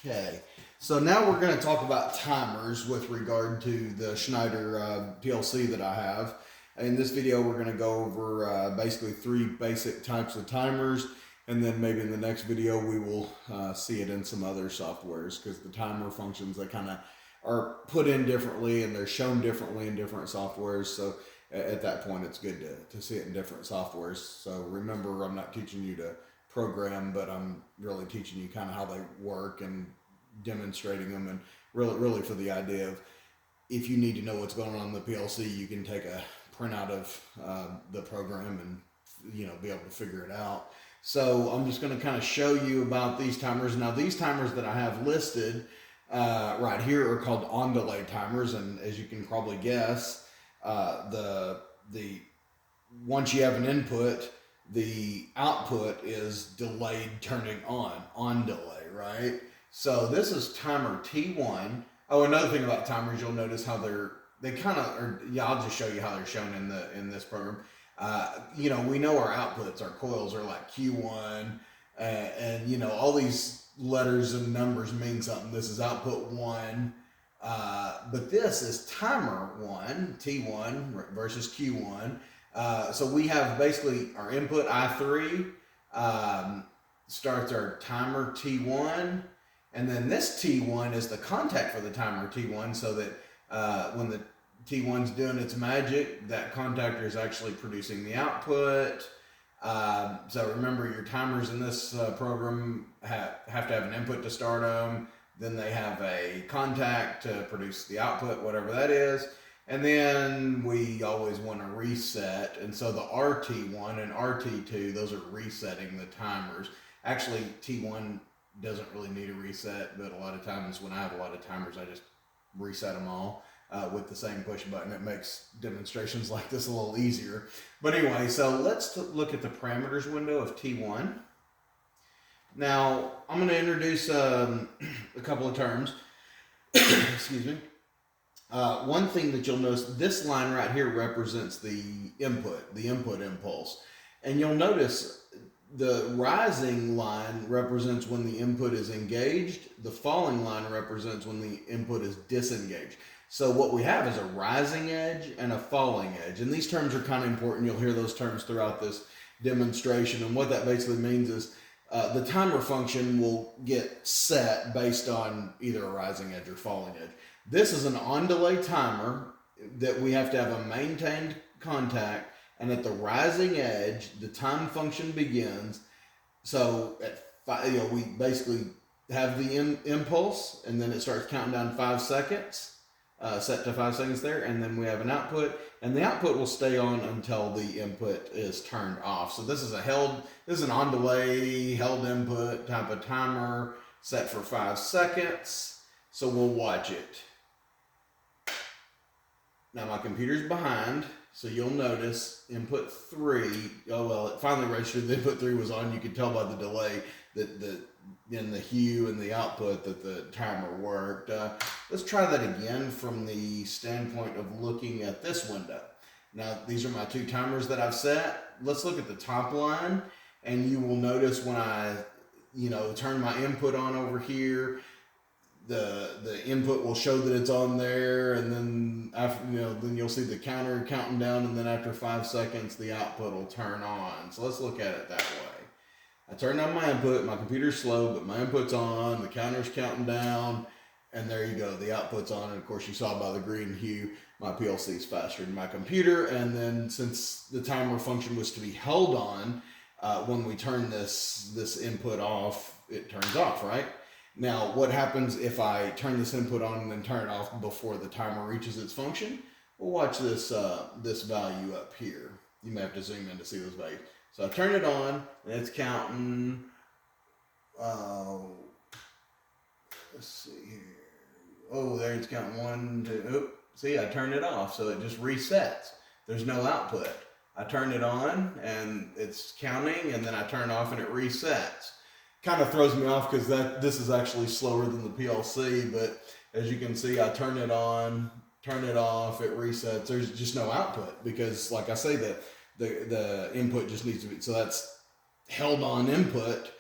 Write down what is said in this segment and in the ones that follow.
Okay, so now we're going to talk about timers with regard to the Schneider PLC that I have. In this video, we're going to go over basically three basic types of timers, and then maybe in the next video we will see it in some other softwares because the timer functions they kind of are put in differently and they're shown differently in different softwares. So at that point, it's good to see it in different softwares. So remember, I'm not teaching you to program, but I'm really teaching you kind of how they work and demonstrating them, and really for the idea of if you need to know what's going on in the PLC, you can take a printout of the program and be able to figure it out. So I'm just going to kind of show you about these timers. Now these timers that I have listed right here are called on delay timers, and as you can probably guess, the once you have an input, the output is delayed turning on delay, right? So this is timer T1. Oh, another thing about timers, you'll notice how they kind of are. Yeah, I'll just show you how they're shown in this program. We know our outputs, our coils are like Q1, and all these letters and numbers mean something. This is output 1, but this is timer 1, T1 versus Q1. So we have basically our input I3 starts our timer T1, and then this T1 is the contact for the timer T1, so that when the T1's doing its magic, that contactor is actually producing the output. So remember, your timers in this program have to have an input to start them, then they have a contact to produce the output, whatever that is. And then we always want to reset. And so the RT1 and RT2, those are resetting the timers. Actually, T1 doesn't really need a reset, but a lot of times when I have a lot of timers, I just reset them all with the same push button. It makes demonstrations like this a little easier. But anyway, so let's look at the parameters window of T1. Now, I'm going to introduce a couple of terms. Excuse me. One thing that you'll notice, this line right here represents the input impulse. And you'll notice the rising line represents when the input is engaged. The falling line represents when the input is disengaged. So what we have is a rising edge and a falling edge. And these terms are kind of important. You'll hear those terms throughout this demonstration. And what that basically means is the timer function will get set based on either a rising edge or falling edge. This is an on-delay timer that we have to have a maintained contact, and at the rising edge, the time function begins. So we basically have the impulse, and then it starts counting down 5 seconds, set to 5 seconds there, and then we have an output, and the output will stay on until the input is turned off. So this is an on-delay held input type of timer set for 5 seconds. So we'll watch it. Now my computer's behind, so you'll notice input 3, it finally registered the input 3 was on. You could tell by the delay that in the hue and the output that the timer worked. Let's try that again from the standpoint of looking at this window. Now these are my two timers that I've set. Let's look at the top line, and you will notice when I turn my input on over here, the input will show that it's on there, and then after then you'll see the counter counting down, and then after 5 seconds the output will turn on. So let's look at it that way. I turned on my input, my computer's slow, but my input's on, the counter's counting down, and there you go, the output's on. And of course you saw by the green hue my PLC is faster than my computer. And then since the timer function was to be held on, when we turn this input off, it turns off, right? Now, what happens if I turn this input on and then turn it off before the timer reaches its function? We'll watch this value up here. You may have to zoom in to see those values. So I turn it on, and it's counting. Let's see here. Oh, there it's counting 1, 2. See, I turned it off, so it just resets. There's no output. I turn it on, and it's counting, and then I turn it off, and it resets. Kind of throws me off because this is actually slower than the PLC, but as you can see, I turn it on, turn it off, it resets. There's just no output because, like I say, the input just needs to be, so that's held on input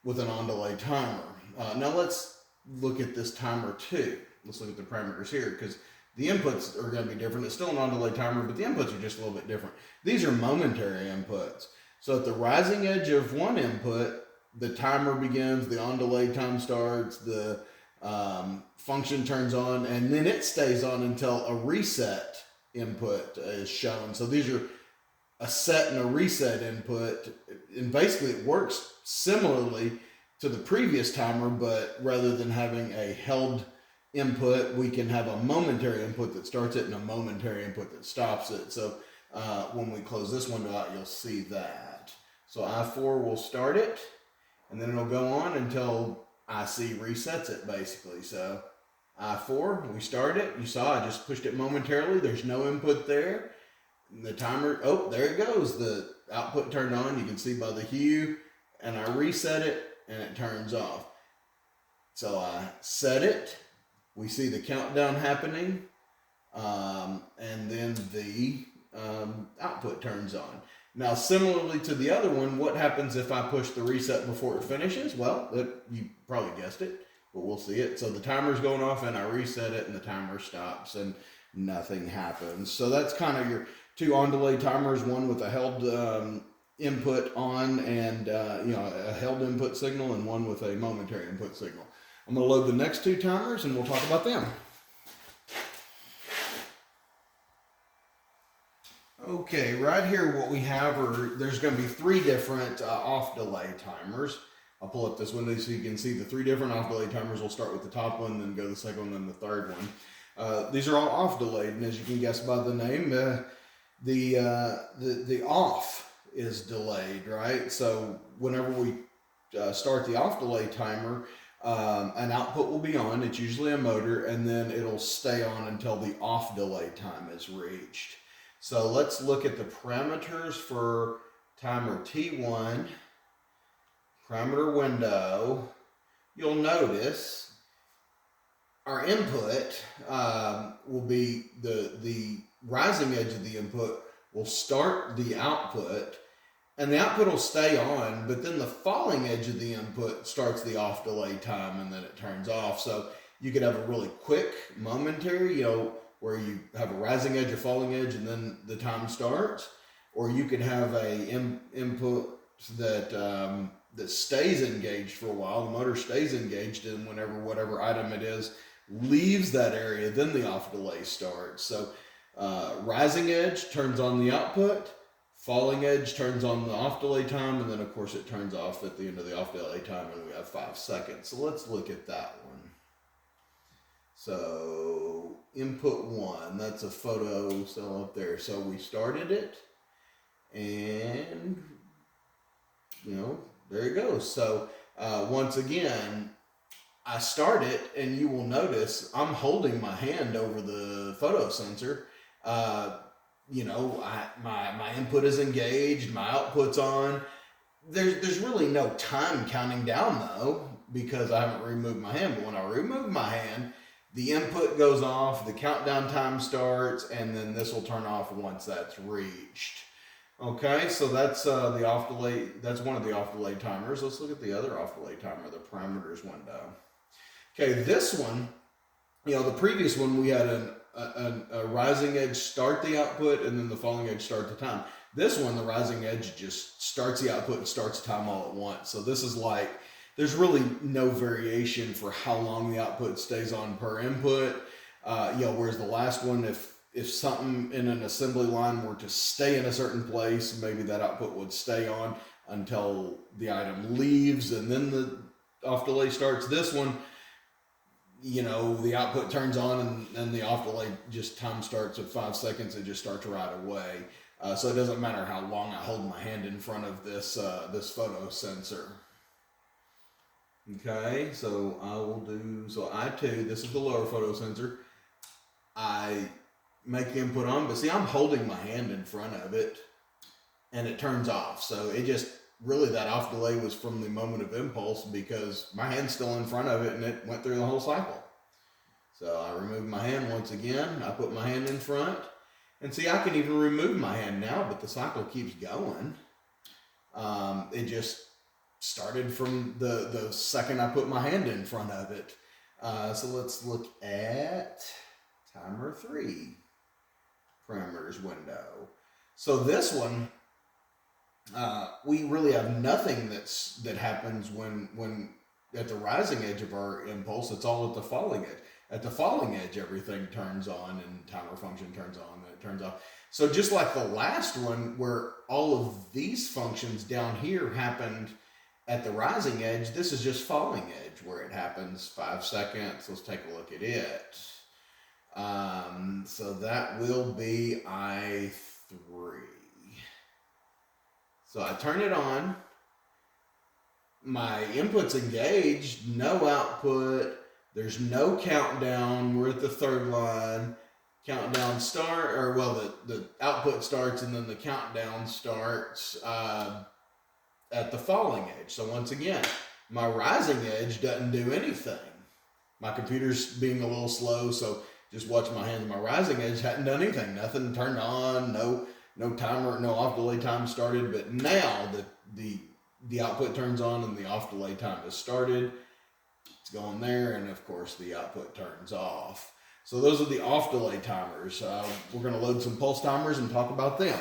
with an on delay timer. Now let's look at this timer too. Let's look at the parameters here, because the inputs are going to be different. It's still an on-delay timer, but the inputs are just a little bit different. These are momentary inputs. So at the rising edge of one input, the timer begins, the on-delay time starts, the function turns on, and then it stays on until a reset input is shown. So these are a set and a reset input, and basically it works similarly to the previous timer, but rather than having a held input, we can have a momentary input that starts it and a momentary input that stops it. So when we close this window out, you'll see that. So I4 will start it, and then it'll go on until IC resets it, basically. So I4, we start it. You saw I just pushed it momentarily. There's no input there. And the timer, oh, there it goes. The output turned on. You can see by the hue. And I reset it, and it turns off. So I set it. We see the countdown happening. And then the output turns on. Now, similarly to the other one, what happens if I push the reset before it finishes? Well, you probably guessed it, but we'll see it. So the timer's going off, and I reset it, and the timer stops, and nothing happens. So that's kind of your two on-delay timers, one with a held input on and a held input signal, and one with a momentary input signal. I'm going to load the next two timers, and we'll talk about them. Okay, right here what we have there's going to be three different off-delay timers. I'll pull up this window so you can see the three different off-delay timers. We'll start with the top one, then go to the second one, then the third one. These are all off-delayed, and as you can guess by the name, the off is delayed, right? So whenever we start the off-delay timer, an output will be on. It's usually a motor, and then it'll stay on until the off-delay time is reached. So let's look at the parameters for timer T1, parameter window. You'll notice our input will be the rising edge of the input will start the output, and the output will stay on, but then the falling edge of the input starts the off delay time, and then it turns off. So you could have a really quick momentary, where you have a rising edge or falling edge and then the time starts, or you could have a input that stays engaged for a while. The motor stays engaged, and whenever whatever item it is leaves that area, then the off delay starts. So rising edge turns on the output, falling edge turns on the off delay time, and then of course it turns off at the end of the off delay time, and we have 5 seconds. So let's look at that one. So input 1, that's a photo cell up there. So we started it, and there it goes. So once again, I start it, and you will notice I'm holding my hand over the photo sensor. My input is engaged, my output's on. There's really no time counting down though, because I haven't removed my hand. But when I remove my hand, the input goes off, the countdown time starts, and then this will turn off once that's reached. Okay, so that's the off delay. That's one of the off delay timers. Let's look at the other off delay timer, the parameters window. Okay, this one, the previous one we had a rising edge start the output, and then the falling edge start the time. This one, the rising edge just starts the output and starts the time all at once. So this is like, there's really no variation for how long the output stays on per input. Whereas the last one, if something in an assembly line were to stay in a certain place, maybe that output would stay on until the item leaves, and then the off delay starts. This one, the output turns on, and the off delay just time starts at 5 seconds. It just starts right away. So it doesn't matter how long I hold my hand in front of this photo sensor. Okay, so I will do, so I2, this is the lower photo sensor. I make the input on, but see, I'm holding my hand in front of it, and it turns off. So it just, really that off delay was from the moment of impulse, because my hand's still in front of it, and it went through the whole cycle. So I removed my hand once again, I put my hand in front, and see, I can even remove my hand now, but the cycle keeps going. It just started from the second I put my hand in front of it. So let's look at timer 3 parameters window. So this one, we really have nothing that happens when at the rising edge of our impulse. It's all at the falling edge. At the falling edge, everything turns on and timer function turns on and it turns off. So just like the last one, where all of these functions down here happened at the rising edge, this is just falling edge where it happens 5 seconds. Let's take a look at it. So that will be I3. So I turn it on. My input's engaged, no output. There's no countdown. We're at the third line. Countdown start, or well, the output starts and then the countdown starts at the falling edge. So once again, my rising edge doesn't do anything. My computer's being a little slow, so just watch my hands. My rising edge hadn't done anything. Nothing turned on. No timer, no off delay time started. But now the output turns on and the off delay time has started. It's going there, and of course the output turns off. So those are the off delay timers. We're going to load some pulse timers and talk about them.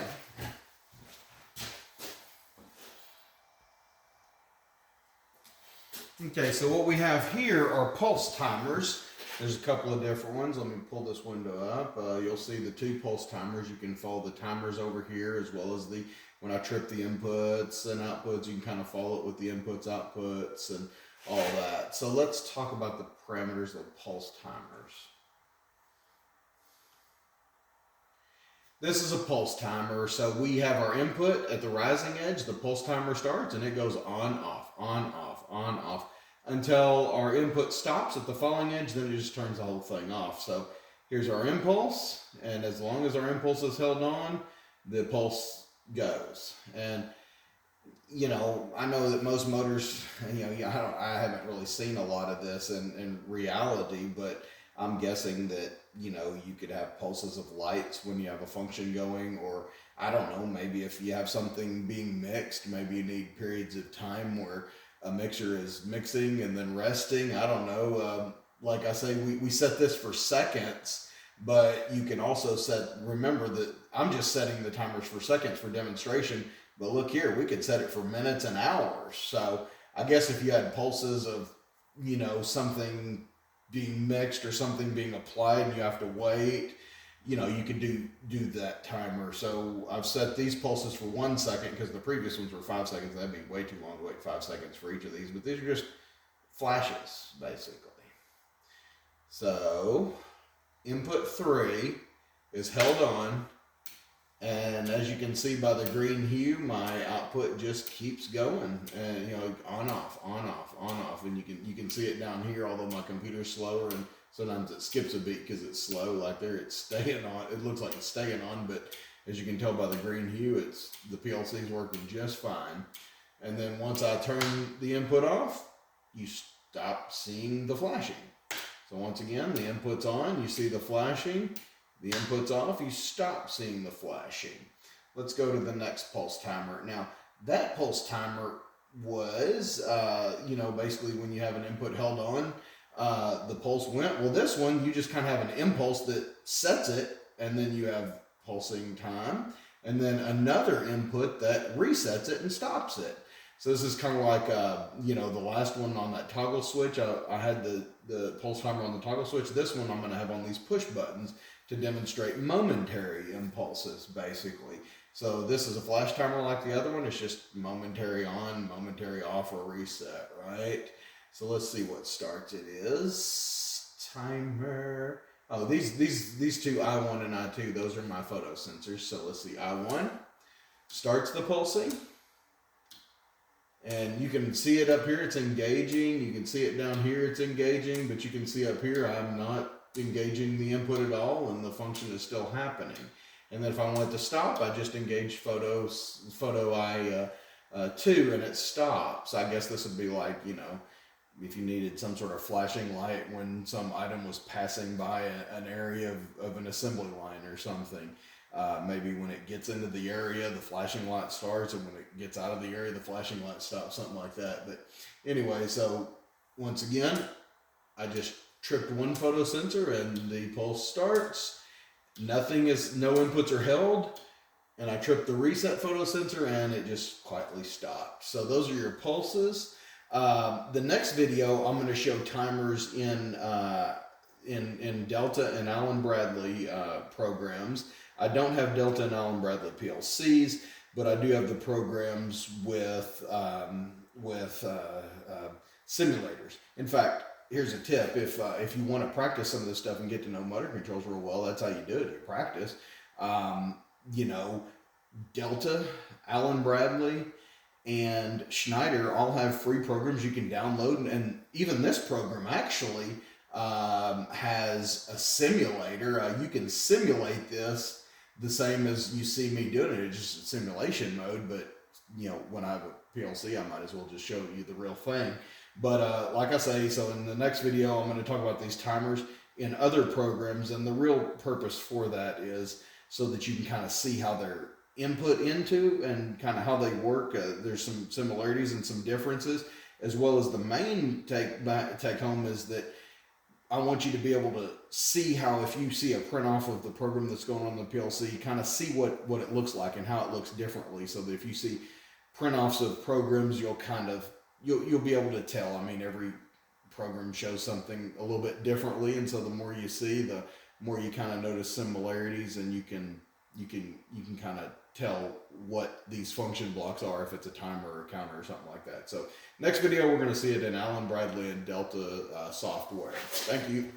Okay, so what we have here are pulse timers. There's a couple of different ones. Let me pull this window up. You'll see the 2 pulse timers. You can follow the timers over here, as well as when I trip the inputs and outputs, you can kind of follow it with the inputs, outputs, and all that. So let's talk about the parameters of pulse timers. This is a pulse timer. So we have our input at the rising edge. The pulse timer starts and it goes on, off, on, off, on, off, until our input stops at the falling edge. Then it just turns the whole thing off. So here's our impulse, and as long as our impulse is held on, the pulse goes. And I know that most motors, I haven't really seen a lot of this in reality, but I'm guessing that, you could have pulses of lights when you have a function going, or I don't know, maybe if you have something being mixed, maybe you need periods of time where a mixer is mixing and then resting. I don't know. Like I say, we set this for seconds, but you can also remember that I'm just setting the timers for seconds for demonstration, but look here, we could set it for minutes and hours. So I guess if you had pulses of, something being mixed or something being applied and you have to wait, you could do that timer. So I've set these pulses for 1 second because the previous ones were 5 seconds. That'd be way too long to wait 5 seconds for each of these, but these are just flashes, basically. So input 3 is held on, and as you can see by the green hue, my output just keeps going, and on off, on off, on off, and you can see it down here. Although my computer's slower and sometimes it skips a beat because it's slow. Like there, it's staying on. It looks like it's staying on, but as you can tell by the green hue, the PLC's working just fine. And then once I turn the input off, you stop seeing the flashing. So once again, the input's on, you see the flashing. The input's off, you stop seeing the flashing. Let's go to the next pulse timer. Now, that pulse timer was, basically when you have an input held on, the pulse went. Well, this one, you just kind of have an impulse that sets it, and then you have pulsing time, and then another input that resets it and stops it. So this is kind of like, the last one on that toggle switch. I had the pulse timer on the toggle switch. This one I'm going to have on these push buttons to demonstrate momentary impulses, basically. So this is a flash timer like the other one. It's just momentary on, momentary off, or reset, right? So let's see what starts it is. Timer. Oh, these two, I1 and I2, those are my photo sensors. So let's see, I1 starts the pulsing. And you can see it up here, it's engaging. You can see it down here, it's engaging. But you can see up here, I'm not engaging the input at all, and the function is still happening. And then if I want it to stop, I just engage photo I2, and it stops. I guess this would be like, if you needed some sort of flashing light when some item was passing by an area of an assembly line or something. Maybe when it gets into the area, the flashing light starts, and when it gets out of the area, the flashing light stops, something like that. But anyway, so once again, I just tripped one photo sensor and the pulse starts. No inputs are held. And I tripped the reset photo sensor and it just quietly stopped. So those are your pulses. The next video, I'm going to show timers in Delta and Allen Bradley programs. I don't have Delta and Allen Bradley PLCs, but I do have the programs with simulators. In fact, here's a tip: if you want to practice some of this stuff and get to know motor controls real well, that's how you do it. You practice. You know, Delta, Allen Bradley, and Schneider all have free programs you can download, and even this program actually has a simulator. You can simulate this the same as you see me doing it. It's just simulation mode, but you know, when I have a PLC, I might as well just show you the real thing. But like I say, so in the next video, I'm going to talk about these timers in other programs, and the real purpose for that is so that you can kind of see how they're input into and kind of how they work. There's some similarities and some differences, as well as the main take home is that I want you to be able to see how, if you see a print off of the program that's going on the PLC, kind of see what it looks like and how it looks differently, so that if you see print offs of programs, you'll be able to tell. I mean, every program shows something a little bit differently, and so the more you see, the more you kind of notice similarities, and you can kind of tell what these function blocks are, if it's a timer or a counter or something like that. So next video, we're going to see it in Allen Bradley and Delta software. Thank you.